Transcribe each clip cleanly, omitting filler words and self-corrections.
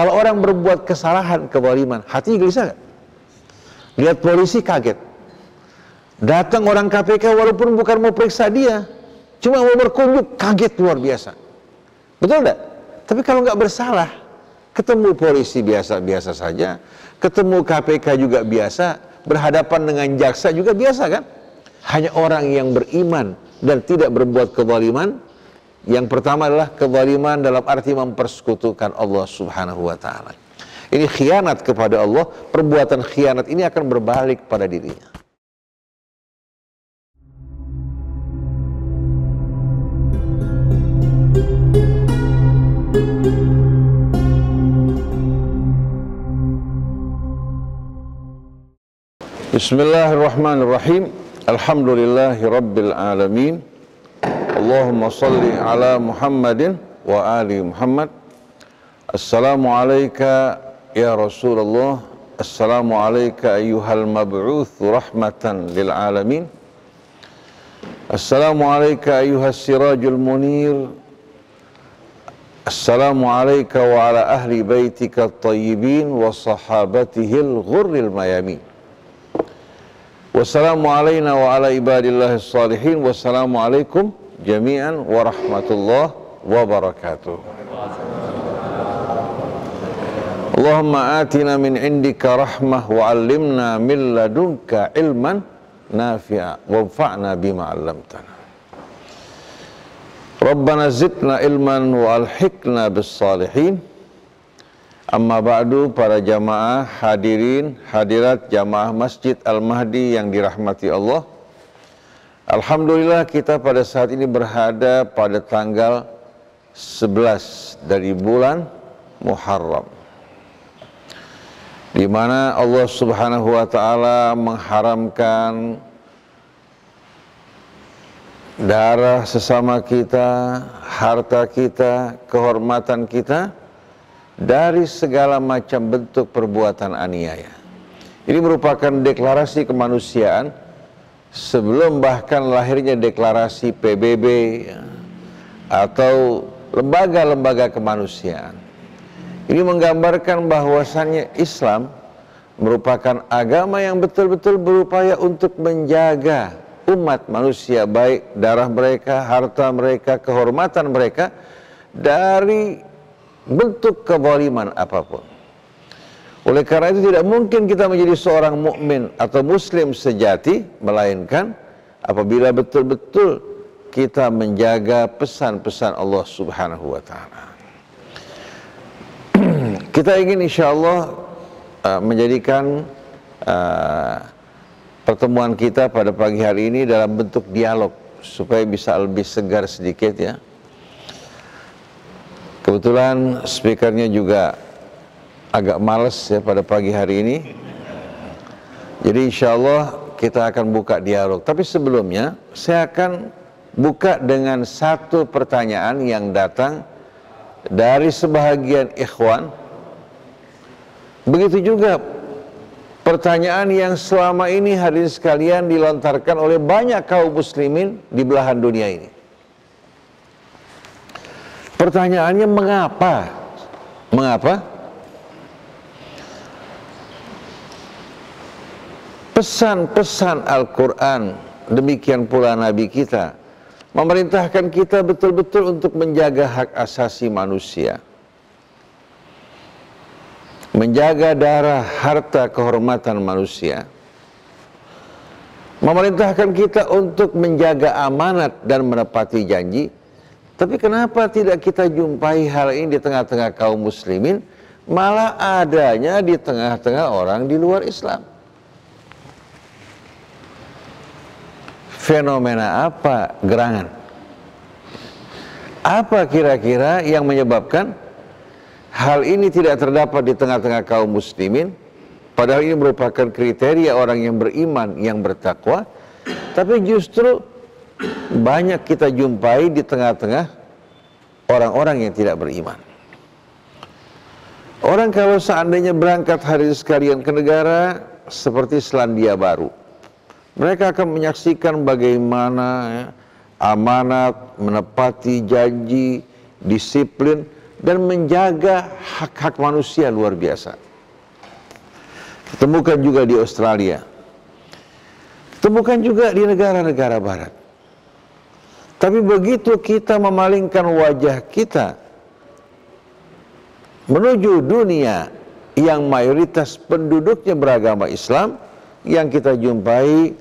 Kalau orang berbuat kesalahan, kezaliman, hatinya gelisah nggak? Lihat polisi kaget. Datang orang KPK walaupun bukan mau periksa dia, cuma mau berkunjung, kaget luar biasa. Betul nggak? Tapi kalau nggak bersalah, ketemu polisi biasa-biasa saja, ketemu KPK juga biasa, berhadapan dengan jaksa juga biasa kan? Hanya orang yang beriman dan tidak berbuat kezaliman. Yang pertama adalah kezaliman dalam arti mempersekutukan Allah Subhanahu wa Ta'ala. Ini khianat kepada Allah. Perbuatan khianat ini akan berbalik pada dirinya. Bismillahirrahmanirrahim. Alhamdulillahi rabbil alamin. Allahumma salli ala Muhammadin wa ali Muhammad. Assalamu alayka ya Rasulullah. Assalamu alayka ayyuhal mab'uth rahmatan lil alamin. Assalamu alayka ayyuhas sirajul munir. Assalamu alayka wa ala ahli baitika at-tayyibin wa sahabatihil ghurril mayamin. Wassalamu alayna wa ala ibadillahis salihin. Wassalamu alaikum jami'an warahmatullahi wabarakatuh. Allahumma atina min indika rahmah wa allimna min ladunka ilman nafi'a wanfa'na bima 'allamtana. Rabbana zidna ilman wa alhiqna bis salihin. Amma ba'du, para jamaah hadirin hadirat jamaah Masjid Al-Mahdi yang dirahmati Allah. Alhamdulillah kita pada saat ini berada pada tanggal 11 dari bulan Muharram, di mana Allah Subhanahu wa Ta'ala mengharamkan darah sesama kita, harta kita, kehormatan kita dari segala macam bentuk perbuatan aniaya. Ini merupakan deklarasi kemanusiaan sebelum bahkan lahirnya deklarasi PBB atau lembaga-lembaga kemanusiaan. Ini menggambarkan bahwasannya Islam merupakan agama yang betul-betul berupaya untuk menjaga umat manusia, baik darah mereka, harta mereka, kehormatan mereka dari bentuk kezaliman apapun. Oleh karena itu tidak mungkin kita menjadi seorang mukmin atau muslim sejati melainkan apabila betul-betul kita menjaga pesan-pesan Allah Subhanahu wa Ta'ala. Kita ingin insyaallah menjadikan pertemuan kita pada pagi hari ini dalam bentuk dialog supaya bisa lebih segar sedikit ya. Kebetulan speakernya juga agak males ya pada pagi hari ini. Jadi insya Allah kita akan buka dialog. Tapi sebelumnya saya akan buka dengan satu pertanyaan yang datang dari sebahagian ikhwan. Begitu juga pertanyaan yang selama ini hadirin sekalian dilontarkan oleh banyak kaum muslimin di belahan dunia ini. Pertanyaannya mengapa? Mengapa? Pesan-pesan Al-Quran, demikian pula Nabi kita, memerintahkan kita betul-betul untuk menjaga hak asasi manusia, menjaga darah, harta, kehormatan manusia, memerintahkan kita untuk menjaga amanat dan menepati janji. Tapi kenapa tidak kita jumpai hal ini di tengah-tengah kaum muslimin, malah adanya di tengah-tengah orang di luar Islam? Fenomena apa gerangan? Apa kira-kira yang menyebabkan hal ini tidak terdapat di tengah-tengah kaum muslimin? Padahal ini merupakan kriteria orang yang beriman, yang bertakwa. Tapi justru banyak kita jumpai di tengah-tengah orang-orang yang tidak beriman. Orang kalau seandainya berangkat hari sekalian ke negara seperti Selandia Baru, mereka akan menyaksikan bagaimana amanat, menepati janji, disiplin dan menjaga hak-hak manusia luar biasa. Temukan juga di Australia, temukan juga di negara-negara barat. Tapi begitu kita memalingkan wajah kita menuju dunia yang mayoritas penduduknya beragama Islam, yang kita jumpai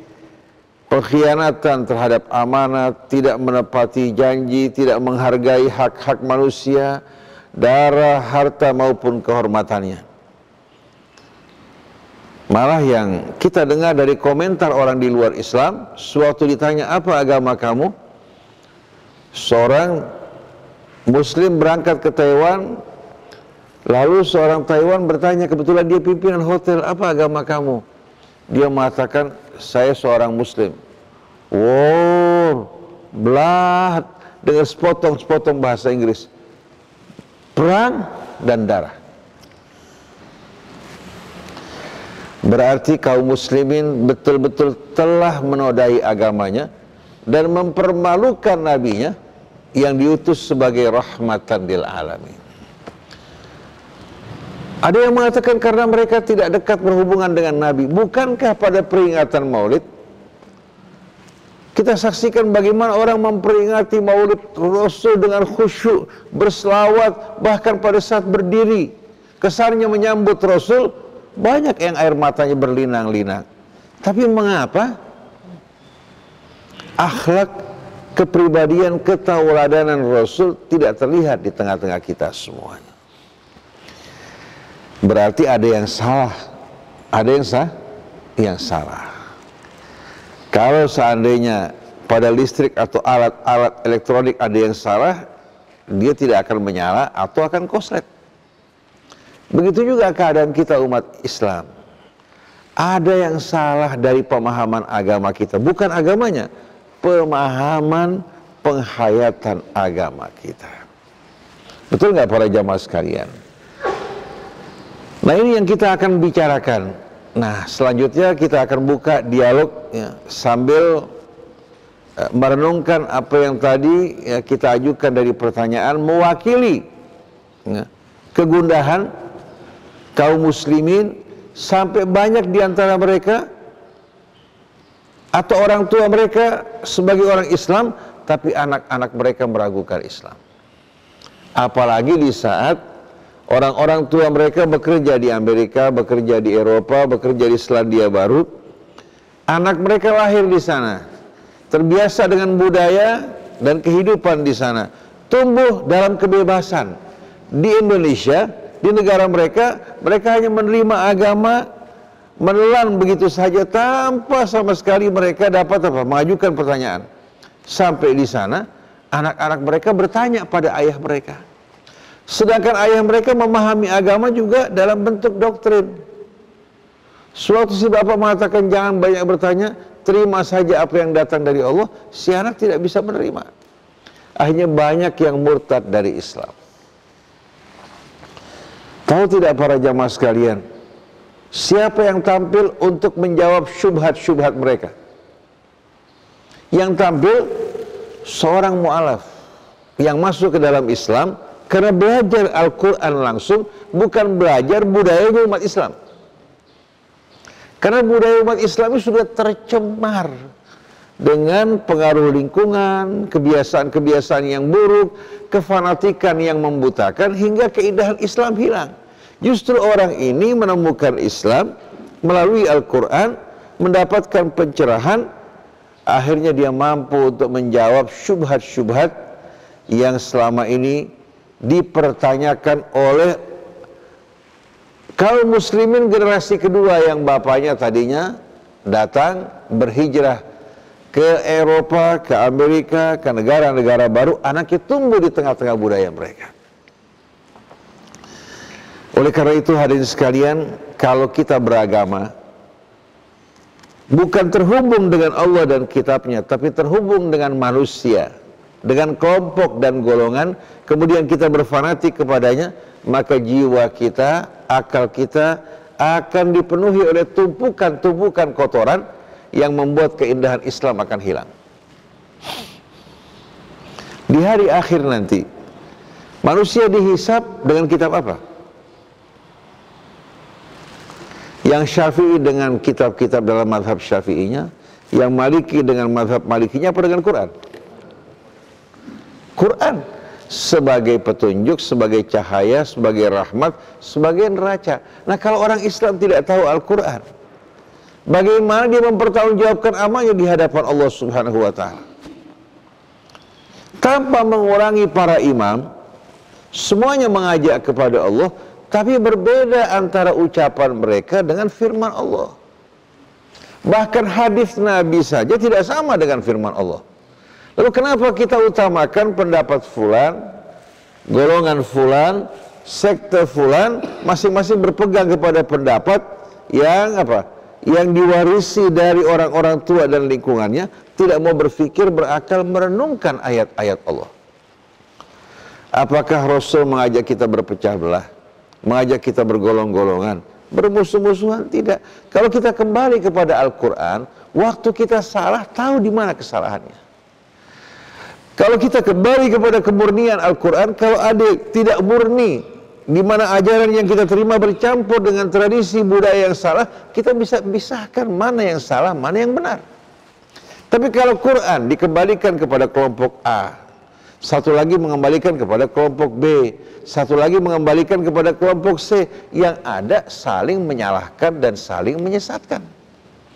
pengkhianatan terhadap amanat, tidak menepati janji, tidak menghargai hak-hak manusia, darah, harta maupun kehormatannya. Malah yang kita dengar dari komentar orang di luar Islam, suatu ditanya, apa agama kamu? Seorang Muslim berangkat ke Taiwan, lalu seorang Taiwan bertanya, kebetulan dia pimpinan hotel, apa agama kamu? Dia mengatakan, saya seorang Muslim. Wow, belah dengan sepotong-sepotong bahasa Inggris. Perang dan darah. Berarti kaum muslimin betul-betul telah menodai agamanya dan mempermalukan nabinya yang diutus sebagai rahmatan lil alamin. Ada yang mengatakan karena mereka tidak dekat berhubungan dengan Nabi. Bukankah pada peringatan Maulid kita saksikan bagaimana orang memperingati Maulid Rasul dengan khusyuk, berselawat, bahkan pada saat berdiri kesannya menyambut Rasul, banyak yang air matanya berlinang-linang. Tapi mengapa akhlak, kepribadian, ketauladanan Rasul tidak terlihat di tengah-tengah kita semuanya? Berarti ada yang salah. Ada yang salah. Kalau seandainya pada listrik atau alat-alat elektronik ada yang salah, dia tidak akan menyala atau akan koslet. Begitu juga keadaan kita umat Islam. Ada yang salah dari pemahaman agama kita, bukan agamanya, pemahaman penghayatan agama kita. Betul nggak para jamaah sekalian? Nah, ini yang kita akan bicarakan. Nah, selanjutnya kita akan buka dialog ya, sambil merenungkan apa yang tadi ya, kita ajukan dari pertanyaan, mewakili ya, kegundahan kaum muslimin, sampai banyak di antara mereka atau orang tua mereka sebagai orang Islam, tapi anak-anak mereka meragukan Islam. Apalagi di saat orang-orang tua mereka bekerja di Amerika, bekerja di Eropa, bekerja di Selandia Baru. Anak mereka lahir di sana, terbiasa dengan budaya dan kehidupan di sana, tumbuh dalam kebebasan. Di Indonesia, di negara mereka, mereka hanya menerima agama, menelan begitu saja tanpa sama sekali mereka dapat mengajukan pertanyaan. Sampai di sana, anak-anak mereka bertanya pada ayah mereka. Sedangkan ayah mereka memahami agama juga dalam bentuk doktrin. Suatu si bapak mengatakan jangan banyak bertanya, terima saja apa yang datang dari Allah. Si anak tidak bisa menerima. Akhirnya banyak yang murtad dari Islam. Tahu tidak para jamaah sekalian, siapa yang tampil untuk menjawab syubhat-syubhat mereka? Yang tampil seorang mu'alaf yang masuk ke dalam Islam karena belajar Al-Quran langsung, bukan belajar budaya umat Islam. Karena budaya umat Islam itu sudah tercemar dengan pengaruh lingkungan, kebiasaan-kebiasaan yang buruk, kefanatikan yang membutakan, hingga keindahan Islam hilang. Justru orang ini menemukan Islam melalui Al-Quran, mendapatkan pencerahan, akhirnya dia mampu untuk menjawab syubhat-syubhat yang selama ini dipertanyakan oleh kaum muslimin generasi kedua yang bapaknya tadinya datang berhijrah ke Eropa, ke Amerika, ke negara-negara baru, anaknya tumbuh di tengah-tengah budaya mereka. Oleh karena itu hadirin sekalian, kalau kita beragama bukan terhubung dengan Allah dan kitabnya, tapi terhubung dengan manusia, dengan kelompok dan golongan, kemudian kita berfanatik kepadanya, maka jiwa kita, akal kita akan dipenuhi oleh tumpukan-tumpukan kotoran yang membuat keindahan Islam akan hilang. Di hari akhir nanti, Manusia dihisab dengan kitab apa? Yang Syafi'i dengan kitab-kitab dalam mazhab Syafi'inya, yang Maliki dengan mazhab Malikinya, apa dengan Quran? Quran sebagai petunjuk, sebagai cahaya, sebagai rahmat, sebagai neraca. Nah, kalau orang Islam tidak tahu Al-Quran, bagaimana dia mempertanggungjawabkan amalnya di hadapan Allah Subhanahu wa Ta'ala? Tanpa mengurangi para imam, semuanya mengajak kepada Allah, tapi berbeda antara ucapan mereka dengan firman Allah. Bahkan hadis Nabi saja tidak sama dengan firman Allah. Lalu kenapa kita utamakan pendapat fulan, golongan fulan, sekte fulan, masing-masing berpegang kepada pendapat yang apa? Yang diwarisi dari orang-orang tua dan lingkungannya, tidak mau berpikir, berakal, merenungkan ayat-ayat Allah. Apakah Rasul mengajak kita berpecah belah? Mengajak kita bergolong-golongan, bermusuh-musuhan? Tidak. Kalau kita kembali kepada Al-Quran, waktu kita salah, tahu di mana kesalahannya. Kalau kita kembali kepada kemurnian Al-Quran, kalau ada tidak murni, di mana ajaran yang kita terima bercampur dengan tradisi budaya yang salah, kita bisa pisahkan mana yang salah, mana yang benar. Tapi kalau Quran dikembalikan kepada kelompok A, satu lagi mengembalikan kepada kelompok B, satu lagi mengembalikan kepada kelompok C, yang ada saling menyalahkan dan saling menyesatkan.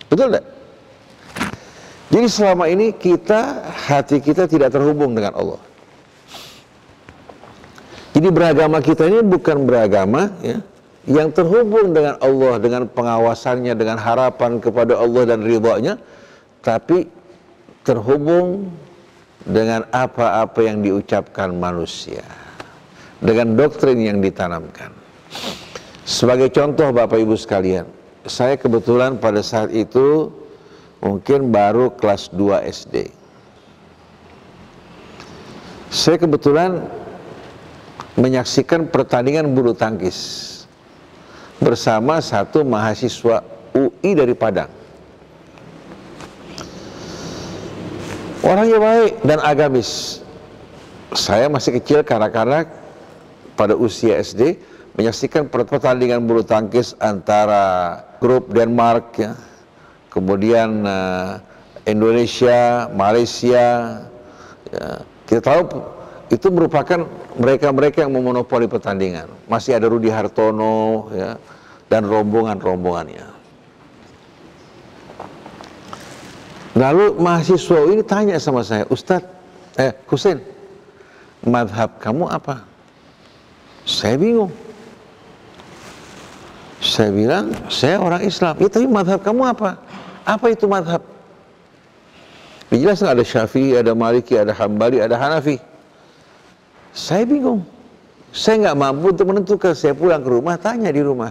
Betul tidak? Jadi selama ini hati kita tidak terhubung dengan Allah. Jadi beragama kita ini bukan beragama ya, yang terhubung dengan Allah, dengan pengawasannya, dengan harapan kepada Allah dan ridhonya, tapi terhubung dengan apa-apa yang diucapkan manusia, dengan doktrin yang ditanamkan. Sebagai contoh Bapak Ibu sekalian, saya kebetulan pada saat itu mungkin baru kelas 2 SD. Saya kebetulan menyaksikan pertandingan bulu tangkis bersama satu mahasiswa UI dari Padang. Orangnya baik dan agamis. Saya masih kecil, kanak-kanak pada usia SD, menyaksikan pertandingan bulu tangkis antara grup Denmark, ya, kemudian Indonesia, Malaysia. Ya, kita tahu itu merupakan mereka-mereka yang memonopoli pertandingan. Masih ada Rudi Hartono, ya, dan rombongan-rombongannya. Lalu mahasiswa ini tanya sama saya, Ustadz, Husein, madhab kamu apa? Saya bingung. Saya bilang, saya orang Islam. Ya, tapi madhab kamu apa? Apa itu madhab? Dijelaskan ada Syafi'i, ada Maliki, ada Hambali, ada Hanafi. Saya bingung. Saya nggak mampu untuk menentukan. Saya pulang ke rumah, tanya di rumah,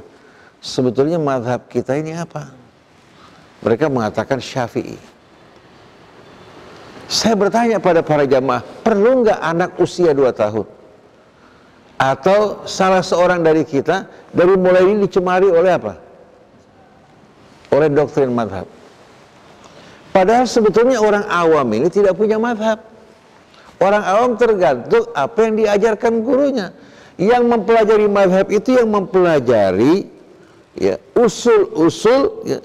sebetulnya madhab kita ini apa? Mereka mengatakan Syafi'i. Saya bertanya pada para jamaah, perlu nggak anak usia 2 tahun? Atau salah seorang dari kita, dari mulai ini dicemari oleh apa? Oleh doktrin madhab. Padahal sebetulnya orang awam ini tidak punya madhab. Orang awam tergantung apa yang diajarkan gurunya. Yang mempelajari madhab itu yang mempelajari ya, usul-usul ya,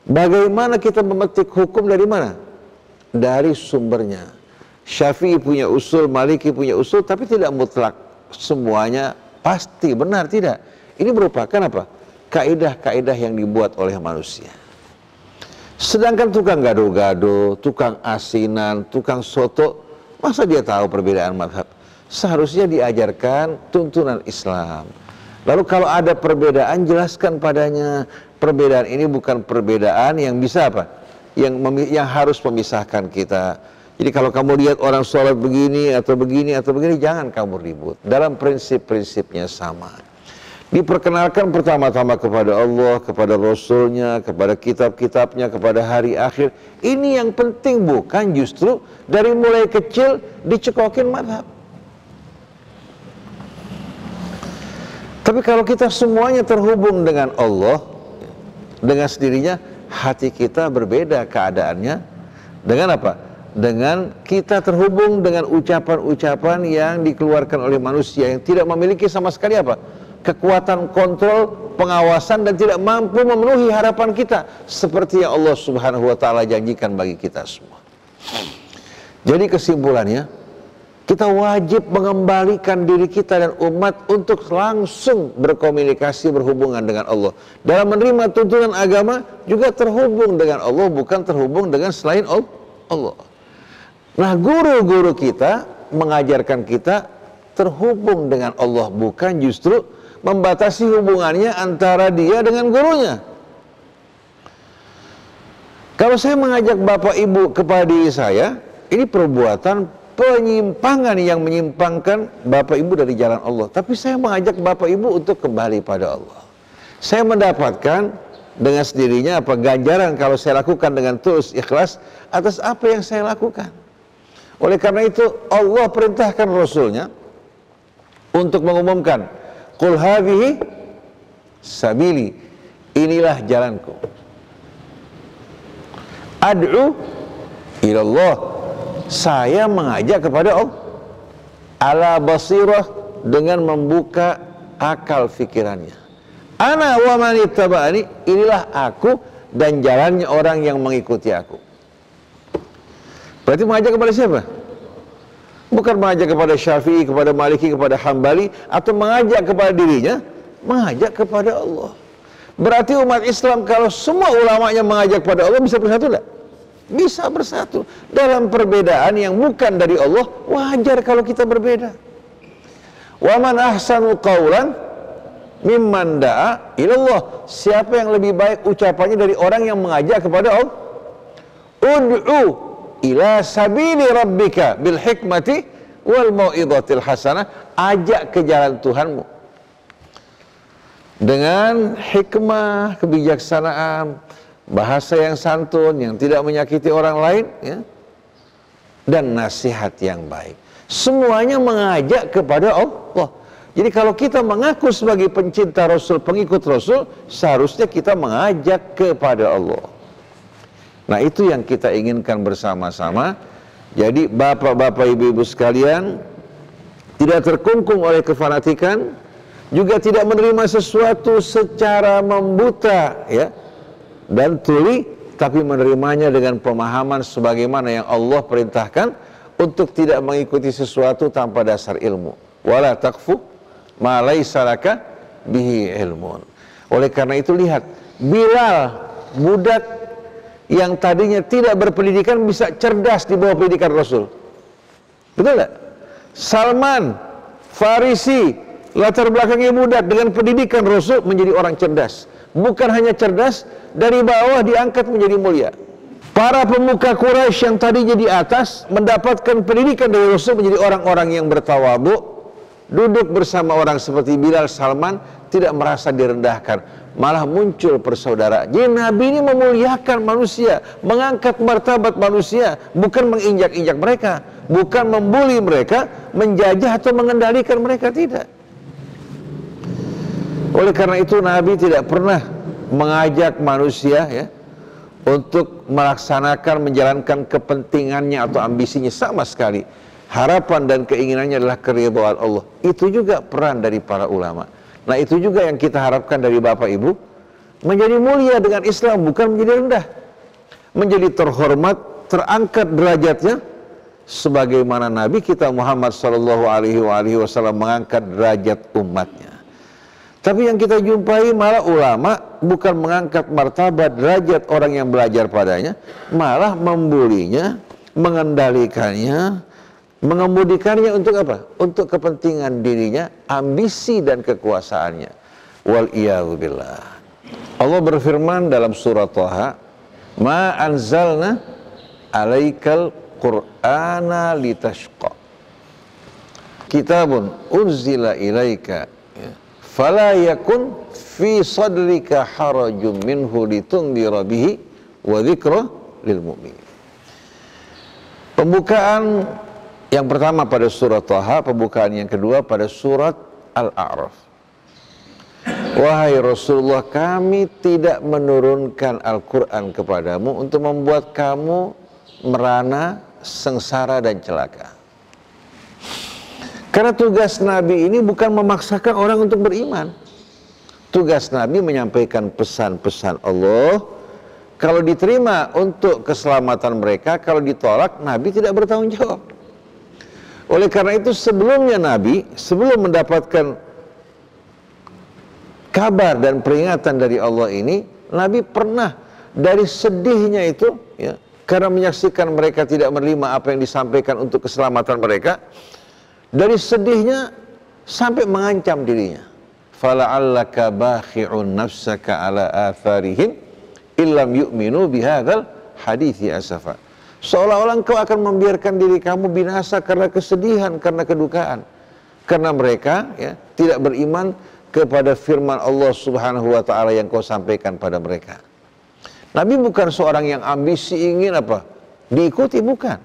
bagaimana kita memetik hukum dari mana? Dari sumbernya. Syafi'i punya usul, Maliki punya usul, tapi tidak mutlak semuanya pasti benar, tidak. Ini merupakan apa? Kaidah-kaidah yang dibuat oleh manusia. Sedangkan tukang gado-gado, tukang asinan, tukang soto, masa dia tahu perbedaan mazhab? Seharusnya diajarkan tuntunan Islam. Lalu kalau ada perbedaan, jelaskan padanya. Perbedaan ini bukan perbedaan yang bisa apa? Yang harus memisahkan kita. Jadi kalau kamu lihat orang sholat begini atau begini atau begini, jangan kamu ribut. Dalam prinsip-prinsipnya sama. Diperkenalkan pertama-tama kepada Allah, kepada Rasulnya, kepada kitab-kitabnya, kepada hari akhir. Ini yang penting, bukan justru dari mulai kecil dicekokin madhab. Tapi kalau kita semuanya terhubung dengan Allah, dengan sendirinya, hati kita berbeda keadaannya dengan apa? dengan kita terhubung dengan ucapan-ucapan yang dikeluarkan oleh manusia yang tidak memiliki sama sekali apa? Kekuatan kontrol, pengawasan, dan tidak mampu memenuhi harapan kita seperti yang Allah Subhanahu wa Ta'ala janjikan bagi kita semua. Jadi kesimpulannya, kita wajib mengembalikan diri kita dan umat untuk langsung berkomunikasi, berhubungan dengan Allah. Dalam menerima tuntunan agama juga terhubung dengan Allah, bukan terhubung dengan selain Allah. Nah, guru-guru kita mengajarkan kita terhubung dengan Allah, bukan justru membatasi hubungannya antara dia dengan gurunya. Kalau saya mengajak bapak ibu kepada diri saya, ini perbuatan penyimpangan yang menyimpangkan bapak ibu dari jalan Allah. Tapi saya mengajak bapak ibu untuk kembali pada Allah. Saya mendapatkan dengan sendirinya apa ganjaran kalau saya lakukan dengan tulus ikhlas atas apa yang saya lakukan. Oleh karena itu Allah perintahkan Rasulnya untuk mengumumkan, qul hadhihi sabili, inilah jalanku, ad'u ilallah, saya mengajak kepada Allah, ala basirah, dengan membuka akal fikirannya, ana wa man ittaba'ani, inilah aku dan jalannya orang yang mengikuti aku. Berarti mengajak kepada siapa? Bukan mengajak kepada Syafi'i, kepada Maliki, kepada Hambali, atau mengajak kepada dirinya, mengajak kepada Allah. Berarti umat Islam kalau semua ulamanya mengajak kepada Allah, bisa bersatu tidak? Bisa bersatu. Dalam perbedaan yang bukan dari Allah, wajar kalau kita berbeda. Wa man ahsanu qawlan mimman da'a ilallah. Siapa yang lebih baik ucapannya dari orang yang mengajak kepada Allah? Ud'u ila sabili rabbika bil hikmati wal mau'izatil hasanah, ajak ke jalan Tuhanmu dengan hikmah, kebijaksanaan, bahasa yang santun, yang tidak menyakiti orang lain, ya, dan nasihat yang baik. Semuanya mengajak kepada Allah. Jadi kalau kita mengaku sebagai pencinta Rasul, pengikut Rasul, seharusnya kita mengajak kepada Allah. Nah, itu yang kita inginkan bersama-sama. Jadi bapak-bapak, ibu-ibu sekalian, tidak terkungkung oleh kefanatikan, juga tidak menerima sesuatu secara membuta, ya, dan tuli, tapi menerimanya dengan pemahaman sebagaimana yang Allah perintahkan, untuk tidak mengikuti sesuatu tanpa dasar ilmu. Wala taqfu ma laisa laka bihi ilmun. Oleh karena itu lihat, Bilal, budak yang tadinya tidak berpendidikan, bisa cerdas di bawah pendidikan Rasul. Betul tak? Salman Farisi, latar belakangnya budak, dengan pendidikan Rasul menjadi orang cerdas. Bukan hanya cerdas, dari bawah diangkat menjadi mulia. Para pemuka Quraisy yang tadinya di atas, mendapatkan pendidikan dari Rasul menjadi orang-orang yang bertawadhu, duduk bersama orang seperti Bilal, Salman, tidak merasa direndahkan, malah muncul persaudaraan. Jadi Nabi ini memuliakan manusia, mengangkat martabat manusia, bukan menginjak-injak mereka, bukan membuli mereka, menjajah atau mengendalikan mereka, tidak. Oleh karena itu Nabi tidak pernah mengajak manusia, ya, untuk melaksanakan, menjalankan kepentingannya atau ambisinya sama sekali. Harapan dan keinginannya adalah keridhaan Allah. Itu juga peran dari para ulama. Nah, itu juga yang kita harapkan dari Bapak Ibu, menjadi mulia dengan Islam, bukan menjadi rendah, menjadi terhormat, terangkat derajatnya, sebagaimana Nabi kita Muhammad SAW mengangkat derajat umatnya. Tapi yang kita jumpai malah ulama bukan mengangkat martabat derajat orang yang belajar padanya, malah membulinya, mengendalikannya, mengemudikannya untuk apa? Untuk kepentingan dirinya, ambisi dan kekuasaannya. Wal-iyadzubillah. Allah berfirman dalam surah Thaha, ma anzalna alaikal qur'ana litashqa, kitabun unzila ilaika fala yakun fi sadrika harajun minhu litundira bihi wa dzikra lil mu'minin. Pembukaan yang pertama pada surat Thaha, pembukaan yang kedua pada surat Al-A'raf. Wahai Rasulullah, kami tidak menurunkan Al-Quran kepadamu untuk membuat kamu merana sengsara dan celaka. Karena tugas Nabi ini bukan memaksakan orang untuk beriman. Tugas Nabi menyampaikan pesan-pesan Allah. Kalau diterima untuk keselamatan mereka, kalau ditolak, Nabi tidak bertanggung jawab. Oleh karena itu sebelumnya Nabi, sebelum mendapatkan kabar dan peringatan dari Allah ini, Nabi pernah dari sedihnya itu, ya, karena menyaksikan mereka tidak menerima apa yang disampaikan untuk keselamatan mereka, dari sedihnya sampai mengancam dirinya. Fala'allaka bakhi'un nafsaka ala atharihim illam yu'minu bihadzal hadithi asafa. Seolah-olah engkau akan membiarkan diri kamu binasa karena kesedihan, karena kedukaan. Karena mereka, ya, tidak beriman kepada firman Allah Subhanahu wa ta'ala yang kau sampaikan pada mereka. Nabi bukan seorang yang ambisi ingin apa? Diikuti, bukan.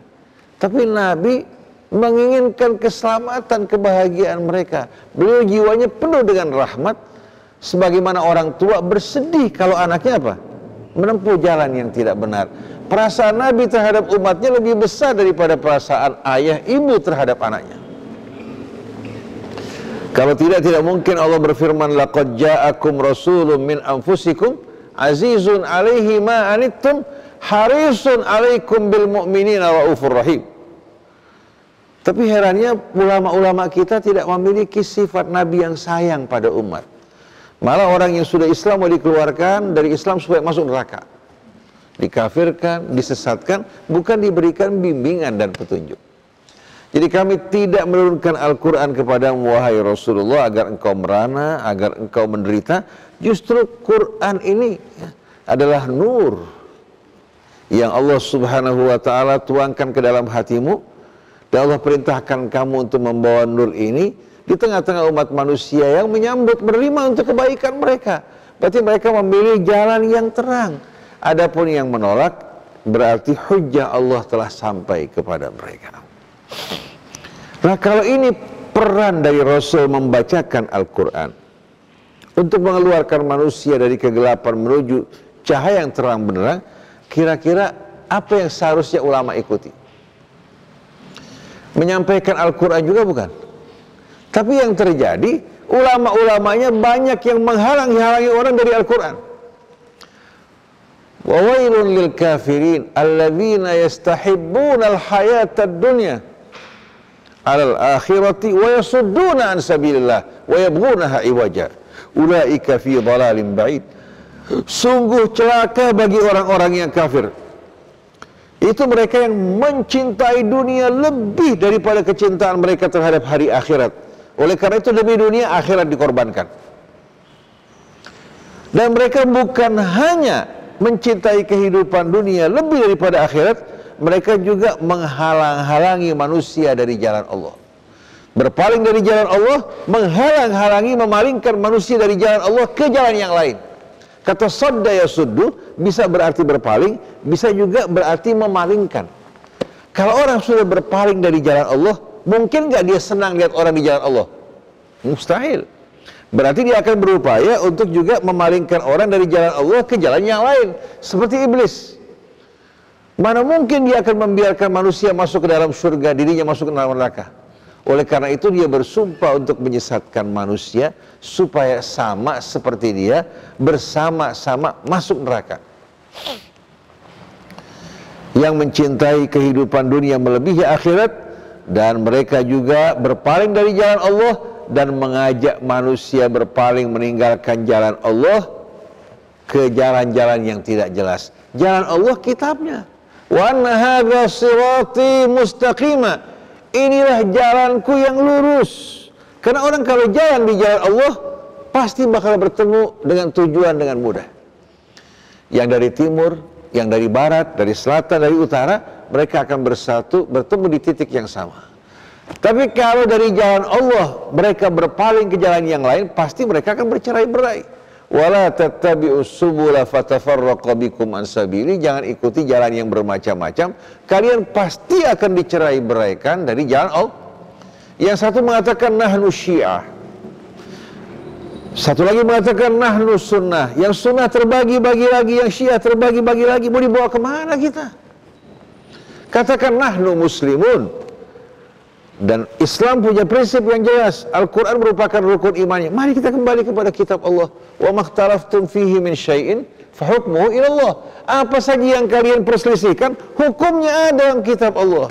Tapi Nabi menginginkan keselamatan, kebahagiaan mereka. Beliau jiwanya penuh dengan rahmat, sebagaimana orang tua bersedih kalau anaknya apa? Menempuh jalan yang tidak benar. Perasaan Nabi terhadap umatnya lebih besar daripada perasaan ayah ibu terhadap anaknya. Kalau tidak mungkin Allah berfirman, laqad ja'akum rasulun min anfusikum azizun 'alaihi ma anittum harisun 'alaikum bil mu'minina raufur rahim. Tapi herannya ulama-ulama kita tidak memiliki sifat Nabi yang sayang pada umat. Malah orang yang sudah Islam mau dikeluarkan dari Islam supaya masuk neraka, dikafirkan, disesatkan, bukan diberikan bimbingan dan petunjuk. Jadi kami tidak menurunkan Al-Quran kepadamu wahai Rasulullah agar engkau merana, agar engkau menderita. Justru Quran ini, ya, adalah nur yang Allah Subhanahu wa ta'ala tuangkan ke dalam hatimu, dan Allah perintahkan kamu untuk membawa nur ini di tengah-tengah umat manusia yang menyambut, menerima untuk kebaikan mereka. Berarti mereka memilih jalan yang terang. Adapun yang menolak, berarti hujjah Allah telah sampai kepada mereka. Nah, kalau ini peran dari Rasul membacakan Al-Quran untuk mengeluarkan manusia dari kegelapan menuju cahaya yang terang benderang, kira-kira apa yang seharusnya ulama ikuti? Menyampaikan Al-Quran juga bukan? Tapi yang terjadi, ulama-ulamanya banyak yang menghalangi orang dari Al-Quran. Wa wailun lil kafirin alladzina yastahibbuna al-hayata ad-dunya 'alal akhirati wa yasudduna an sabilillah wa yabghunaha iwaja ulaika fi dhalalin ba'id. Sungguh celaka bagi orang-orang yang kafir. Itu mereka yang mencintai dunia lebih daripada kecintaan mereka terhadap hari akhirat. Oleh karena itu demi dunia, akhirat dikorbankan. Dan mereka bukan hanya mencintai kehidupan dunia lebih daripada akhirat, mereka juga menghalang-halangi manusia dari jalan Allah. Berpaling dari jalan Allah, menghalang-halangi, memalingkan manusia dari jalan Allah ke jalan yang lain. Kata sadda yasuddu bisa berarti berpaling, bisa juga berarti memalingkan. Kalau orang sudah berpaling dari jalan Allah, mungkin nggak dia senang lihat orang di jalan Allah? Mustahil. Berarti dia akan berupaya untuk juga memalingkan orang dari jalan Allah ke jalan yang lain. Seperti iblis. Mana mungkin dia akan membiarkan manusia masuk ke dalam surga, dirinya masuk ke dalam neraka. Oleh karena itu dia bersumpah untuk menyesatkan manusia supaya sama seperti dia, bersama-sama masuk neraka. Yang mencintai kehidupan dunia melebihi akhirat, dan mereka juga berpaling dari jalan Allah dan mengajak manusia berpaling meninggalkan jalan Allah ke jalan-jalan yang tidak jelas. Jalan Allah kitabnya. Wa anna hadza sirati mustaqima. Inilah jalanku yang lurus. Karena orang kalau jalan di jalan Allah pasti bakal bertemu dengan tujuan dengan mudah. Yang dari timur, yang dari barat, dari selatan, dari utara, mereka akan bersatu, bertemu di titik yang sama. Tapi kalau dari jalan Allah mereka berpaling ke jalan yang lain, pasti mereka akan bercerai-berai. Wala tattabi'us subula fatafarraqa bikum an sabili. Jangan ikuti jalan yang bermacam-macam, kalian pasti akan dicerai-beraikan dari jalan Allah. Yang satu mengatakan nahnu syiah, satu lagi mengatakan nahnu sunnah. Yang sunnah terbagi-bagi lagi, yang syiah terbagi-bagi lagi. Mau dibawa kemana kita? Katakan nahnu muslimun. Dan Islam punya prinsip yang jelas. Al-Quran merupakan rukun imannya. Mari kita kembali kepada kitab Allah. Wa makhtalaftum fihi min syai'in fahukmuhu ilallah. Apa saja yang kalian perselisihkan, hukumnya ada dalam kitab Allah.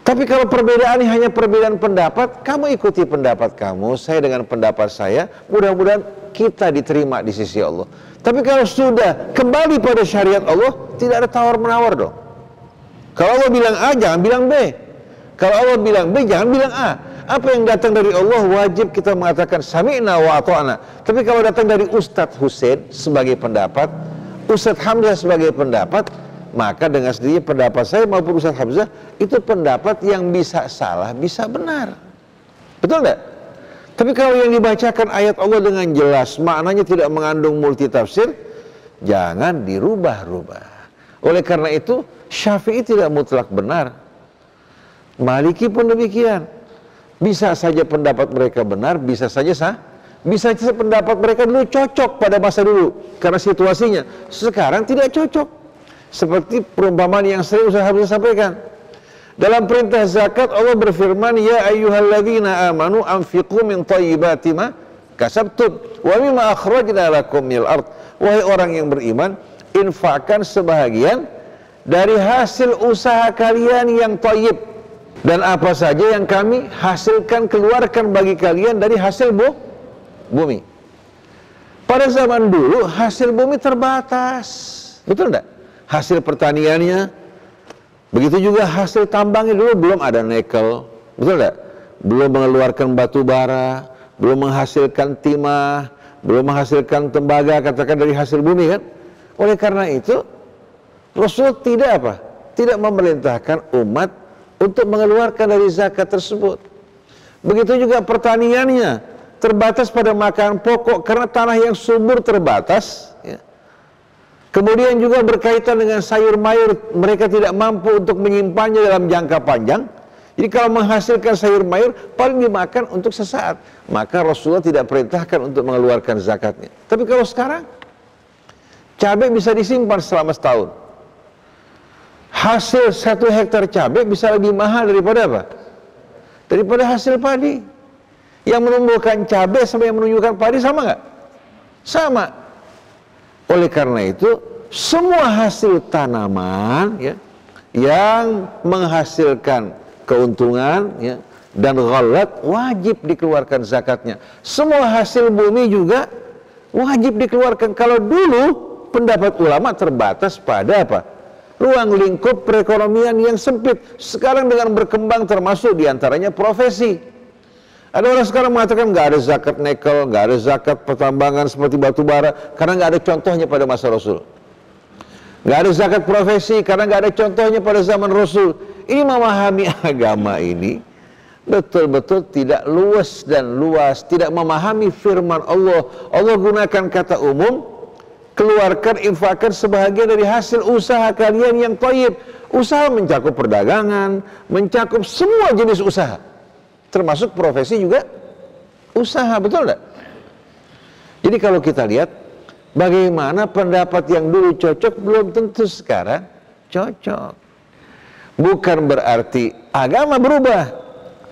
Tapi kalau perbedaan ini hanya perbedaan pendapat, kamu ikuti pendapat kamu, saya dengan pendapat saya, mudah-mudahan kita diterima di sisi Allah. Tapi kalau sudah kembali pada syariat Allah, tidak ada tawar-menawar dong. Kalau Allah bilang A, jangan bilang B. Kalau Allah bilang B, jangan bilang A. Apa yang datang dari Allah wajib kita mengatakan sami'na wa ata'na. Tapi kalau datang dari Ustadz Hussein sebagai pendapat, Ustadz Hamzah sebagai pendapat, maka dengan sendirinya pendapat saya maupun Ustadz Hamzah itu pendapat yang bisa salah, bisa benar. Betul enggak? Tapi kalau yang dibacakan ayat Allah dengan jelas, maknanya tidak mengandung multitafsir, jangan dirubah-rubah. Oleh karena itu, Syafi'i tidak mutlak benar. Maliki pun demikian. Bisa saja pendapat mereka benar, bisa saja sah. Bisa saja pendapat mereka dulu cocok pada masa dulu karena situasinya. Sekarang tidak cocok. Seperti perumpamaan yang sering Ustaz Hamzah sampaikan. Dalam perintah zakat Allah berfirman, ya ayyuhalladzina amanu anfiqu min thayyibati ma kasabtum wa mimma akhrajna lakum minal ard. Wahai orang yang beriman, infakkan sebahagian dari hasil usaha kalian yang thayyib. Dan apa saja yang kami hasilkan, keluarkan bagi kalian dari hasil bumi. Pada zaman dulu hasil bumi terbatas, betul enggak? Hasil pertaniannya, begitu juga hasil tambangnya dulu belum ada nikel, betul enggak? Belum mengeluarkan batu bara, belum menghasilkan timah, belum menghasilkan tembaga, katakan dari hasil bumi kan? Oleh karena itu Rasul tidak apa? Tidak memerintahkan umat untuk mengeluarkan dari zakat tersebut. Begitu juga pertaniannya terbatas pada makanan pokok karena tanah yang subur terbatas. Ya. Kemudian juga berkaitan dengan sayur mayur, mereka tidak mampu untuk menyimpannya dalam jangka panjang. Jadi kalau menghasilkan sayur mayur paling dimakan untuk sesaat. Maka Rasulullah tidak perintahkan untuk mengeluarkan zakatnya. Tapi kalau sekarang cabai bisa disimpan selama setahun. Hasil 1 hektar cabai bisa lebih mahal daripada apa? Daripada hasil padi. Yang menumbuhkan cabai sama yang menunjukkan padi sama nggak? Sama. Oleh karena itu, semua hasil tanaman ya, yang menghasilkan keuntungan ya, dan ghalat wajib dikeluarkan zakatnya. Semua hasil bumi juga wajib dikeluarkan. Kalau dulu pendapat ulama terbatas pada apa? Ruang lingkup perekonomian yang sempit. Sekarang dengan berkembang termasuk diantaranya profesi. Ada orang sekarang mengatakan nggak ada zakat nikel, nggak ada zakat pertambangan seperti batu bara, karena nggak ada contohnya pada masa Rasul. Nggak ada zakat profesi karena nggak ada contohnya pada zaman Rasul. Ini memahami agama ini betul-betul tidak luas dan luas, tidak memahami firman Allah. Allah gunakan kata umum, keluarkan, infakkan sebahagian dari hasil usaha kalian yang thayyib. Usaha mencakup perdagangan, mencakup semua jenis usaha, termasuk profesi juga usaha, betul enggak? Jadi kalau kita lihat bagaimana pendapat yang dulu cocok belum tentu sekarang cocok. Bukan berarti agama berubah.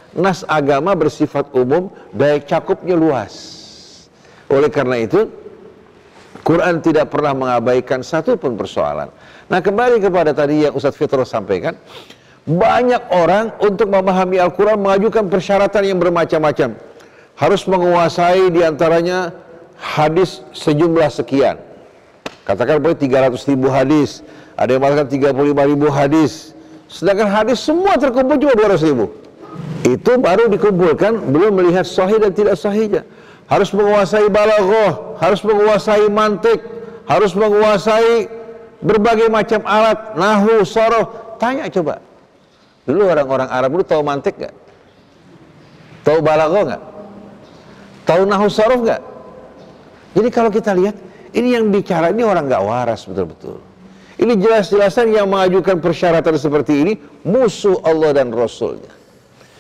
Nas agama bersifat umum, daya cakupnya luas. Oleh karena itu Quran tidak pernah mengabaikan satu pun persoalan. Nah, kembali kepada tadi yang Ustadz Fitro sampaikan, banyak orang untuk memahami Al-Quran mengajukan persyaratan yang bermacam-macam. Harus menguasai diantaranya hadis sejumlah sekian. Katakan boleh 300.000 hadis, ada yang mengatakan 35.000 hadis. Sedangkan hadis semua terkumpul cuma 200.000. Itu baru dikumpulkan, belum melihat sahih dan tidak sahihnya. Harus menguasai balaghah, harus menguasai mantik, harus menguasai berbagai macam alat, nahwu, sorof. Tanya coba. Dulu orang-orang Arab dulu tahu mantik nggak? Tahu balaghah nggak? Tahu nahwu, sorof nggak? Jadi kalau kita lihat, ini yang bicara ini orang nggak waras betul-betul. Ini jelas-jelasan yang mengajukan persyaratan seperti ini musuh Allah dan Rasulnya.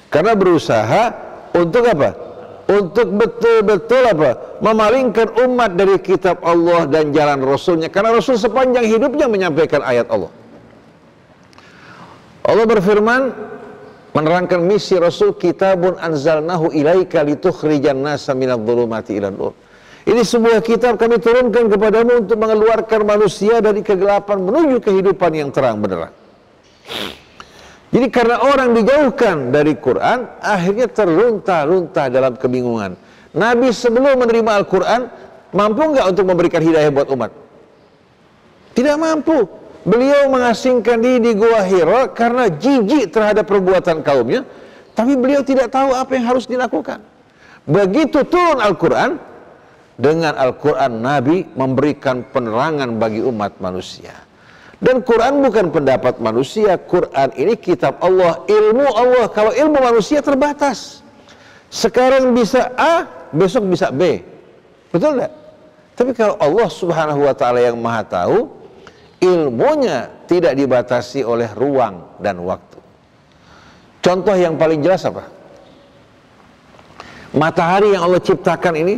Karena berusaha untuk apa? Untuk betul-betul apa? Memalingkan umat dari kitab Allah dan jalan Rasulnya. Karena Rasul sepanjang hidupnya menyampaikan ayat Allah. Allah berfirman menerangkan misi Rasul, kitabun anzalnahu ilaika litukhrijan nasa minadh dhulumati ilan nur. Ini sebuah kitab kami turunkan kepadamu untuk mengeluarkan manusia dari kegelapan menuju kehidupan yang terang benderang. Jadi karena orang dijauhkan dari Quran, akhirnya terlunta-lunta dalam kebingungan. Nabi sebelum menerima Al-Quran, mampu nggak untuk memberikan hidayah buat umat? Tidak mampu. Beliau mengasingkan diri di Gua Hira karena jijik terhadap perbuatan kaumnya, tapi beliau tidak tahu apa yang harus dilakukan. Begitu turun Al-Quran, dengan Al-Quran Nabi memberikan penerangan bagi umat manusia. Dan Quran bukan pendapat manusia, Quran ini kitab Allah, ilmu Allah. Kalau ilmu manusia terbatas. Sekarang bisa A, besok bisa B. Betul enggak? Tapi kalau Allah Subhanahu wa ta'ala yang maha tahu, ilmunya tidak dibatasi oleh ruang dan waktu. Contoh yang paling jelas apa? Matahari yang Allah ciptakan ini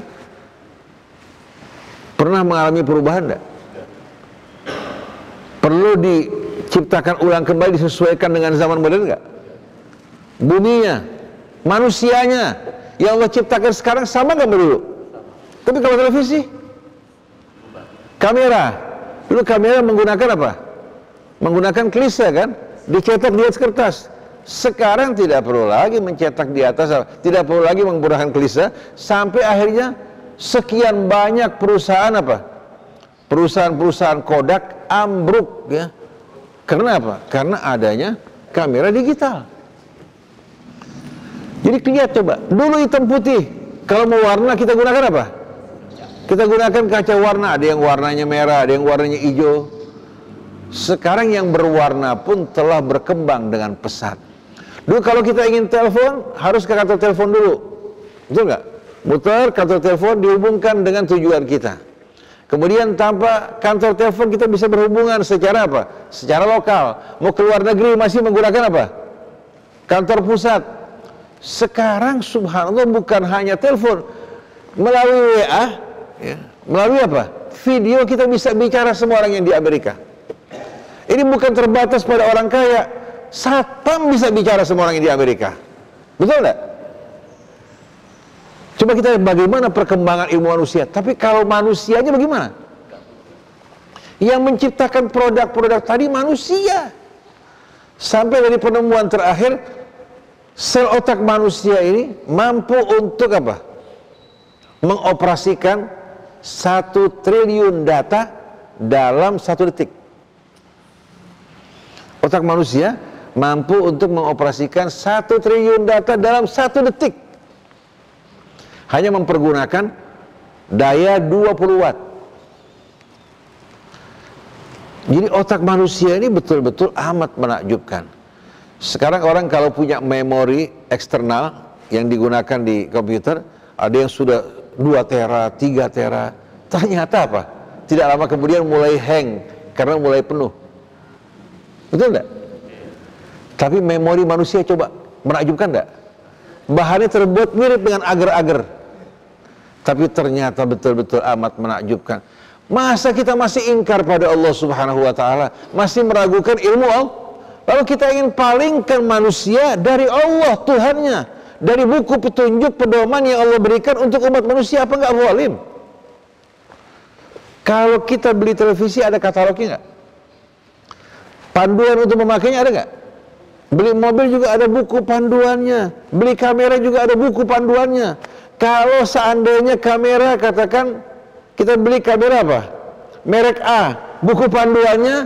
pernah mengalami perubahan enggak? Perlu diciptakan ulang kembali, disesuaikan dengan zaman modern enggak? Buminya, manusianya yang Allah ciptakan sekarang sama nggak dulu? Tapi kalau televisi, kamera, dulu kamera menggunakan apa? Menggunakan klise kan? Dicetak di atas kertas. Sekarang tidak perlu lagi mencetak di atas, tidak perlu lagi menggunakan klise, sampai akhirnya sekian banyak perusahaan apa? Perusahaan-perusahaan Kodak ambruk ya. Karena apa? Karena adanya kamera digital. Jadi lihat coba, dulu hitam putih. Kalau mau warna kita gunakan apa? Kita gunakan kaca warna, ada yang warnanya merah, ada yang warnanya hijau. Sekarang yang berwarna pun telah berkembang dengan pesat. Dulu kalau kita ingin telepon, harus ke kantor telepon dulu. Betul nggak? Muter kantor telepon dihubungkan dengan tujuan kita. Kemudian tanpa kantor telepon kita bisa berhubungan secara apa? Secara lokal. Mau ke luar negeri masih menggunakan apa? Kantor pusat. Sekarang subhanallah bukan hanya telepon, melalui WA, ya, melalui apa? Video kita bisa bicara sama orang yang di Amerika. Ini bukan terbatas pada orang kaya. Satpam bisa bicara sama orang yang di Amerika. Betul nggak? Coba kita lihat bagaimana perkembangan ilmu manusia. Tapi kalau manusianya bagaimana? Yang menciptakan produk-produk tadi manusia. Sampai dari penemuan terakhir, sel otak manusia ini mampu untuk apa? Mengoperasikan 1 triliun data dalam 1 detik. Otak manusia mampu untuk mengoperasikan 1 triliun data dalam 1 detik. Hanya mempergunakan daya 20 watt. Jadi otak manusia ini betul-betul amat menakjubkan. Sekarang orang kalau punya memori eksternal yang digunakan di komputer, ada yang sudah 2 tera, 3 tera. Ternyata apa? Tidak lama kemudian mulai hang karena mulai penuh. Betul enggak? Tapi memori manusia coba menakjubkan enggak? Bahannya terbuat mirip dengan agar-agar. Tapi ternyata betul-betul amat menakjubkan. Masa kita masih ingkar pada Allah Subhanahu wa ta'ala, masih meragukan ilmu Allah? Lalu kita ingin palingkan manusia dari Allah Tuhannya, dari buku petunjuk pedoman yang Allah berikan untuk umat manusia. Apa enggak zalim? Kalau kita beli televisi ada katalognya enggak? Panduan untuk memakainya ada enggak? Beli mobil juga ada buku panduannya. Beli kamera juga ada buku panduannya. Kalau seandainya kamera, katakan kita beli kamera apa? Merek A, buku panduannya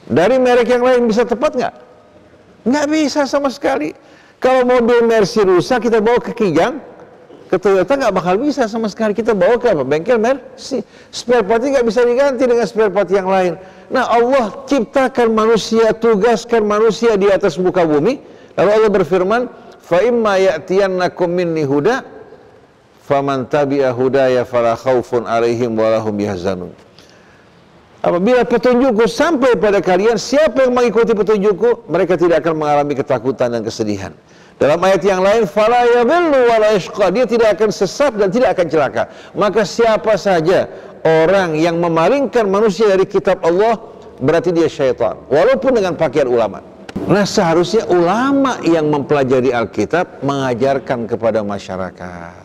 dari merek yang lain bisa tepat nggak? Nggak bisa sama sekali. Kalau mobil Mercy rusak, kita bawa ke Kijang, ke Toyota nggak bakal bisa sama sekali. Kita bawa ke apa? Bengkel Mercy. Spare partnya nggak bisa diganti dengan spare part yang lain. Nah, Allah ciptakan manusia, tugaskan manusia di atas muka bumi. Lalu Allah berfirman, fa imma ya'tiyannakum minni huda faman tabi'a hudaya fala khaufun 'alaihim wa lahum yahzanun. Apabila petunjukku sampai pada kalian, siapa yang mengikuti petunjukku, mereka tidak akan mengalami ketakutan dan kesedihan. Dalam ayat yang lain, fala yadhillu wa la yashqa, dia tidak akan sesat dan tidak akan celaka. Maka siapa saja orang yang memalingkan manusia dari kitab Allah, berarti dia syaitan, walaupun dengan pakaian ulama. Nah, seharusnya ulama yang mempelajari Alkitab mengajarkan kepada masyarakat.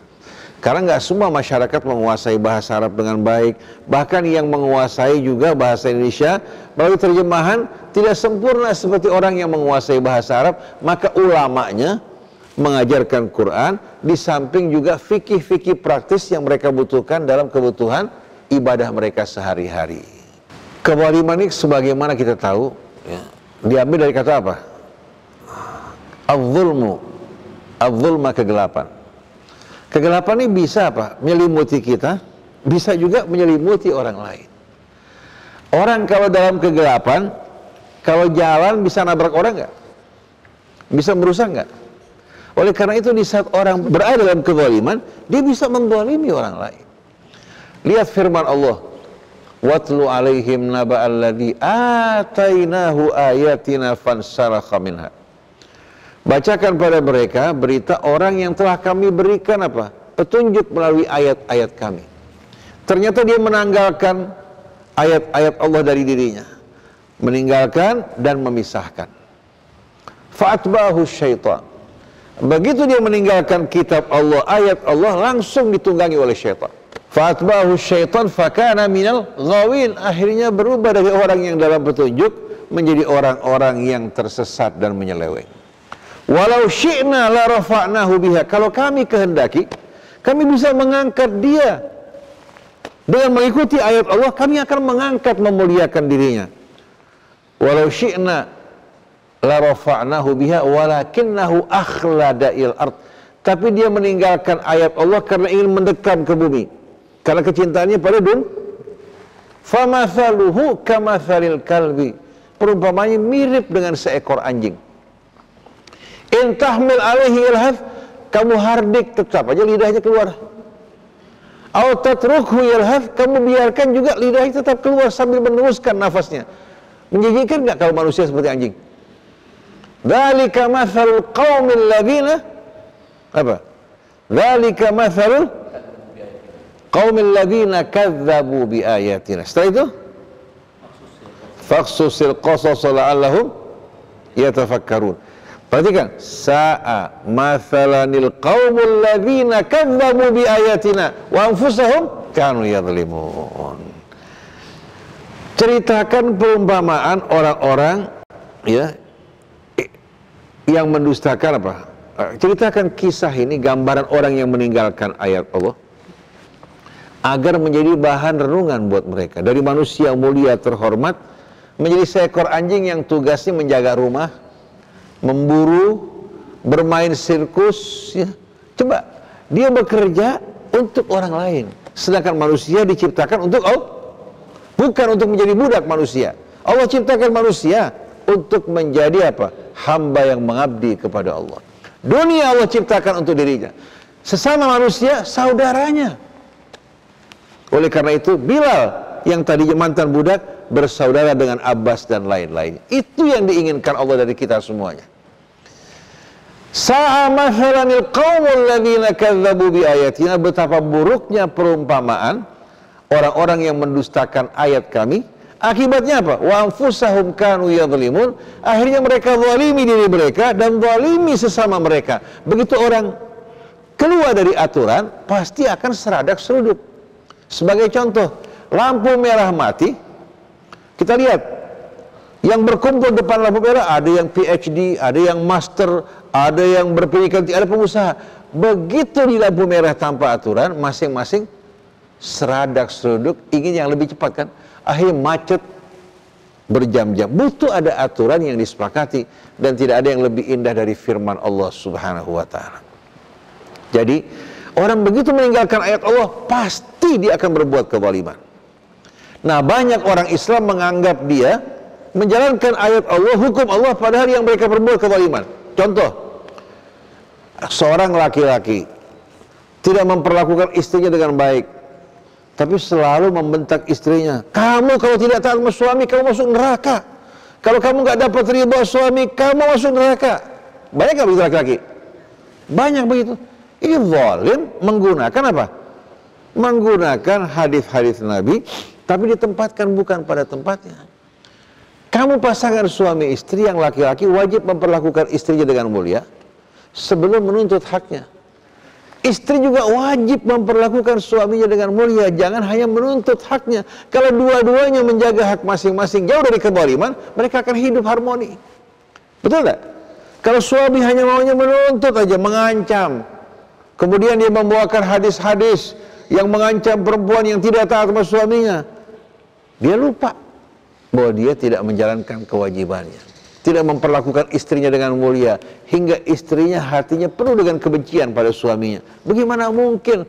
Karena nggak semua masyarakat menguasai bahasa Arab dengan baik. Bahkan yang menguasai juga bahasa Indonesia melalui terjemahan tidak sempurna seperti orang yang menguasai bahasa Arab. Maka ulamanya mengajarkan Quran, di samping juga fikih-fikih praktis yang mereka butuhkan dalam kebutuhan ibadah mereka sehari-hari. Kezaliman ini sebagaimana kita tahu, ya, diambil dari kata apa? Az-zulmu, az-zulma, kegelapan. Kegelapan ini bisa apa? Menyelimuti kita, bisa juga menyelimuti orang lain. Orang kalau dalam kegelapan, kalau jalan bisa nabrak orang nggak? Bisa merusak nggak? Oleh karena itu di saat orang berada dalam kezaliman, dia bisa menzalimi orang lain. Lihat firman Allah, watlu alaihim naba'alladzi atainahu ayatina fansalakha minha. Bacakan pada mereka berita orang yang telah kami berikan apa? Petunjuk melalui ayat-ayat kami. Ternyata dia menanggalkan ayat-ayat Allah dari dirinya, meninggalkan dan memisahkan. Fa'atba'ahu syaitan. Begitu dia meninggalkan kitab Allah, ayat Allah, langsung ditunggangi oleh syaitan. Fa'atba'ahu syaitan fakana minal ghawin. Akhirnya berubah dari orang yang dalam petunjuk menjadi orang-orang yang tersesat dan menyeleweng. Walau syi'na la rafa'nahu biha. Kalau kami kehendaki, kami bisa mengangkat dia. Dengan mengikuti ayat Allah, kami akan mengangkat, memuliakan dirinya. Walau syi'na la rafa'nahu biha walakinnahu akhlada il ard. Tapi dia meninggalkan ayat Allah karena ingin mendekam ke bumi. Karena kecintaannya pada dunia. Famathaluhu kamathalil kalbi. Perumpamannya mirip dengan seekor anjing. In tahmil alaihi ilhaf, kamu hardik tetap aja lidahnya keluar. Au tatrukhu yalhaf, kamu biarkan juga lidahnya tetap keluar sambil meneruskan nafasnya. Menjijikkan nggak kalau manusia seperti anjing? Dzalika mathalul qaumil ladzina apa? Dzalika mathalul qaumil ladzina kadzdzabu biayatina. Setelah itu faqsusil qasas la'allahum yatafakkarun. Perhatikan, sa'a mathalanil qaumul ladzina kadzdzabu biayatina wa anfusahum kanu yadhlimun. Ceritakan perumpamaan orang-orang ya yang mendustakan apa? Ceritakan kisah ini, gambaran orang yang meninggalkan ayat Allah agar menjadi bahan renungan buat mereka. Dari manusia mulia terhormat menjadi seekor anjing yang tugasnya menjaga rumah, memburu, bermain sirkus, ya. Coba, dia bekerja untuk orang lain. Sedangkan manusia diciptakan untuk Allah, bukan untuk menjadi budak manusia. Allah ciptakan manusia untuk menjadi apa? Hamba yang mengabdi kepada Allah. Dunia Allah ciptakan untuk dirinya. Sesama manusia, saudaranya. Oleh karena itu, Bilal yang tadinya mantan budak bersaudara dengan Abbas dan lain-lain. Itu yang diinginkan Allah dari kita semuanya. Sa'a mathalanil qaumul ladzina kadzdzabu biayatina, betapa buruknya perumpamaan orang-orang yang mendustakan ayat kami. Akibatnya apa? Wa anfusahum kanu yadhlimun. Akhirnya mereka zalimi diri mereka dan zalimi sesama mereka. Begitu orang keluar dari aturan, pasti akan seradak seruduk. Sebagai contoh, lampu merah mati, kita lihat yang berkumpul depan lampu merah, ada yang PhD, ada yang master, ada yang berpendidikan, ada pengusaha. Begitu di lampu merah tanpa aturan, masing-masing seradak seruduk, ingin yang lebih cepat kan? Akhirnya macet berjam-jam. Butuh ada aturan yang disepakati, dan tidak ada yang lebih indah dari firman Allah Subhanahu wa ta'ala. Jadi orang begitu meninggalkan ayat Allah, pasti dia akan berbuat kezaliman. Nah, banyak orang Islam menganggap dia menjalankan ayat Allah, hukum Allah, padahal yang mereka berbuat kezaliman. Contoh, seorang laki-laki tidak memperlakukan istrinya dengan baik, tapi selalu membentak istrinya. Kamu kalau tidak taat sama suami, kamu masuk neraka. Kalau kamu nggak dapat ridha suami, kamu masuk neraka. Banyak nggak begitu laki-laki? Banyak begitu. Ini zalim menggunakan apa? Menggunakan hadis-hadis Nabi, tapi ditempatkan bukan pada tempatnya. Kamu pasangan suami istri yang laki-laki wajib memperlakukan istrinya dengan mulia sebelum menuntut haknya. Istri juga wajib memperlakukan suaminya dengan mulia, jangan hanya menuntut haknya. Kalau dua-duanya menjaga hak masing-masing jauh dari kezaliman, mereka akan hidup harmoni. Betul tak? Kalau suami hanya maunya menuntut aja, mengancam, kemudian dia membawakan hadis-hadis yang mengancam perempuan yang tidak taat sama suaminya, dia lupa bahwa dia tidak menjalankan kewajibannya, tidak memperlakukan istrinya dengan mulia, hingga istrinya hatinya penuh dengan kebencian pada suaminya. Bagaimana mungkin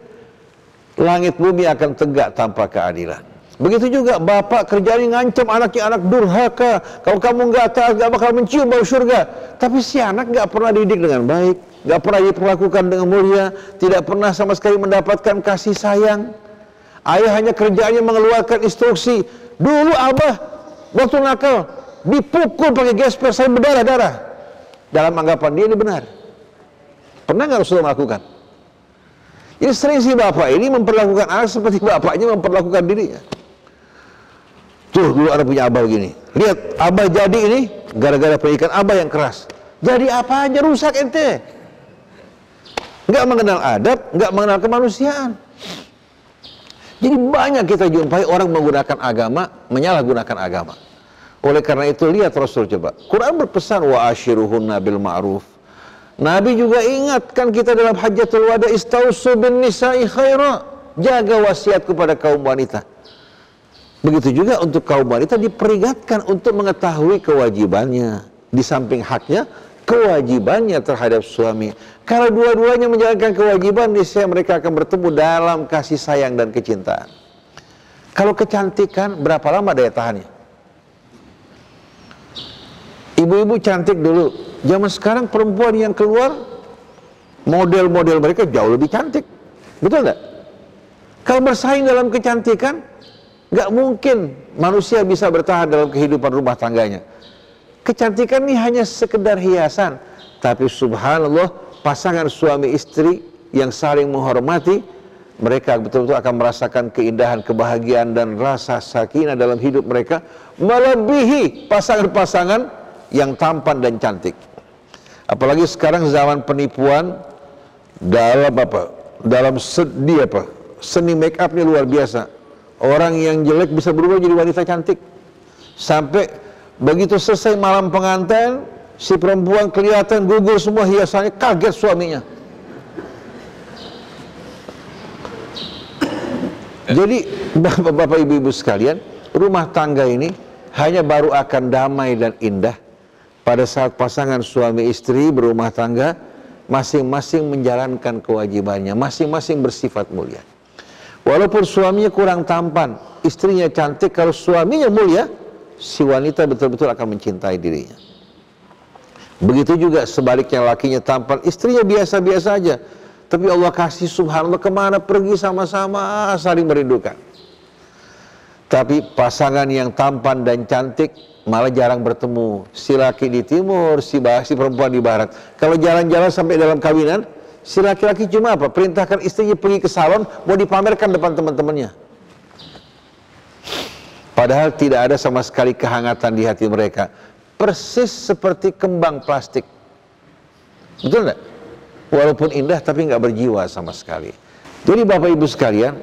langit bumi akan tegak tanpa keadilan? Begitu juga bapak kerjanya ngancam anaknya, anak durhaka, kalau kamu nggak taat nggak bakal mencium bau surga. Tapi si anak nggak pernah dididik dengan baik, nggak pernah diperlakukan dengan mulia, tidak pernah sama sekali mendapatkan kasih sayang. Ayah hanya kerjanya mengeluarkan instruksi. Dulu abah waktu nakal dipukul pakai gesper sampai berdarah-darah. Dalam anggapan dia ini benar. Pernah nggak Rasulullah melakukan? Jadi sering si bapak ini memperlakukan anak seperti bapaknya memperlakukan dirinya. Tuh dulu ada punya abah begini. Lihat abah jadi ini gara-gara pendidikan abah yang keras. Jadi apa aja rusak ente. Nggak mengenal adab, nggak mengenal kemanusiaan. Jadi banyak kita jumpai orang menggunakan agama, menyalahgunakan agama. Oleh karena itu lihat Rasul coba. Quran berpesan wa ashiruhunna bil ma'ruf. Nabi juga ingatkan kita dalam hajjatul wada, istausu bin nisa'i khaira. Jaga wasiat kepada kaum wanita. Begitu juga untuk kaum wanita diperingatkan untuk mengetahui kewajibannya. Di samping haknya, kewajibannya terhadap suami. Kalau dua-duanya menjalankan kewajiban, niscaya mereka akan bertemu dalam kasih sayang dan kecintaan. Kalau kecantikan, berapa lama daya tahannya? Ibu-ibu cantik dulu. Zaman sekarang perempuan yang keluar, model-model mereka jauh lebih cantik. Betul nggak? Kalau bersaing dalam kecantikan, nggak mungkin manusia bisa bertahan dalam kehidupan rumah tangganya. Kecantikan ini hanya sekedar hiasan. Tapi subhanallah, pasangan suami istri yang saling menghormati, mereka betul-betul akan merasakan keindahan, kebahagiaan, dan rasa sakinah dalam hidup mereka, melebihi pasangan-pasangan yang tampan dan cantik. Apalagi sekarang zaman penipuan dalam dalam seni make up ini luar biasa. Orang yang jelek bisa berubah jadi wanita cantik. Sampai begitu selesai malam pengantin, si perempuan kelihatan gugur semua hiasannya, kaget suaminya. Jadi bapak-bapak ibu-ibu sekalian, rumah tangga ini hanya baru akan damai dan indah pada saat pasangan suami istri berumah tangga masing-masing menjalankan kewajibannya, masing-masing bersifat mulia. Walaupun suaminya kurang tampan, istrinya cantik, kalau suaminya mulia, si wanita betul-betul akan mencintai dirinya. Begitu juga sebaliknya, lakinya tampan, istrinya biasa-biasa aja, tapi Allah kasih subhanallah, kemana pergi sama-sama saling merindukan. Tapi pasangan yang tampan dan cantik malah jarang bertemu. Si laki di timur, si perempuan di barat. Kalau jalan-jalan sampai dalam kawinan, si laki-laki cuma apa? Perintahkan istrinya pergi ke salon, mau dipamerkan depan teman-temannya. Padahal tidak ada sama sekali kehangatan di hati mereka. Persis seperti kembang plastik. Betul nggak? Walaupun indah tapi nggak berjiwa sama sekali. Jadi Bapak Ibu sekalian,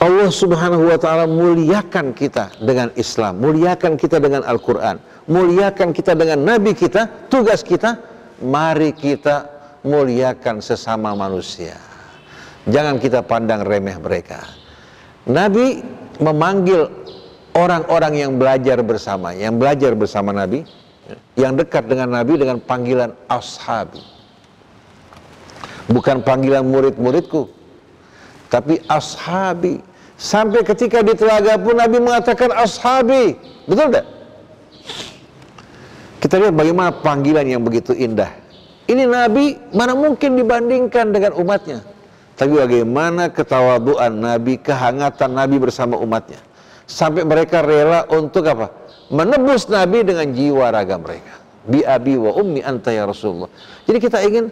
Allah Subhanahu wa Ta'ala muliakan kita dengan Islam, muliakan kita dengan Al-Quran, muliakan kita dengan Nabi kita. Tugas kita, mari kita muliakan sesama manusia. Jangan kita pandang remeh mereka. Nabi memanggil orang-orang yang belajar bersama, Nabi, yang dekat dengan Nabi, dengan panggilan ashabi. Bukan panggilan murid-muridku, tapi ashabi. Sampai ketika di telaga pun Nabi mengatakan ashabi. Betul tidak? Kita lihat bagaimana panggilan yang begitu indah. Ini Nabi mana mungkin dibandingkan dengan umatnya. Tapi bagaimana ketawaduan Nabi, kehangatan Nabi bersama umatnya. Sampai mereka rela untuk apa? Menebus Nabi dengan jiwa raga mereka. Bi abi wa ummi anta ya Rasulullah. Jadi kita ingin